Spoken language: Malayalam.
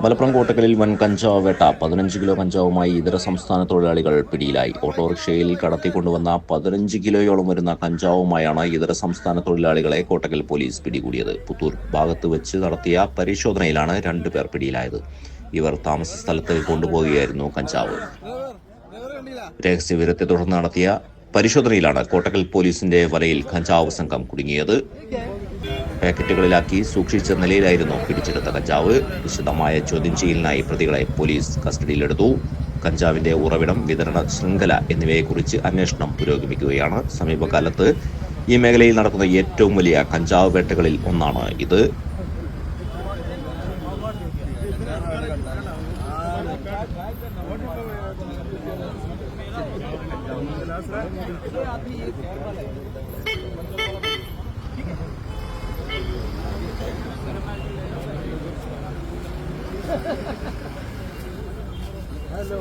മലപ്പുറം കോട്ടക്കലിൽ വൻ കഞ്ചാവ് വേട്ട. 15 കിലോ കഞ്ചാവുമായി ഇതര സംസ്ഥാന തൊഴിലാളികൾ പിടിയിലായി. ഓട്ടോറിക്ഷയിൽ കടത്തിക്കൊണ്ടുവന്ന 15 കിലോയോളം വരുന്ന കഞ്ചാവുമായാണ് ഇതര സംസ്ഥാന തൊഴിലാളികളെ കോട്ടക്കൽ പോലീസ് പിടികൂടിയത്. പുത്തൂർ ഭാഗത്ത് വെച്ച് നടത്തിയ പരിശോധനയിലാണ് 2 പേർ പിടിയിലായത്. ഇവർ താമസ സ്ഥലത്ത് കൊണ്ടുപോവുകയായിരുന്നു കഞ്ചാവ്. രഹസ്യവിവരത്തെ തുടർന്ന് നടത്തിയ പരിശോധനയിലാണ് കോട്ടക്കൽ പോലീസിന്റെ വലയിൽ കഞ്ചാവ് സംഘം കുടുങ്ങിയത്. പാക്കറ്റുകളിലാക്കി സൂക്ഷിച്ച നിലയിലായിരുന്നു പിടിച്ചെടുത്ത കഞ്ചാവ്. വിശദമായ ചോദ്യം ചെയ്യലിനായി പ്രതികളെ പോലീസ് കസ്റ്റഡിയിലെടുത്തു. കഞ്ചാവിന്റെ ഉറവിടം, വിതരണ ശൃംഖല എന്നിവയെക്കുറിച്ച് അന്വേഷണം പുരോഗമിക്കുകയാണ്. സമീപകാലത്ത് ഈ മേഖലയിൽ നടക്കുന്ന ഏറ്റവും വലിയ കഞ്ചാവ് വേട്ടകളിൽ ഒന്നാണ് ഇത്. हेलो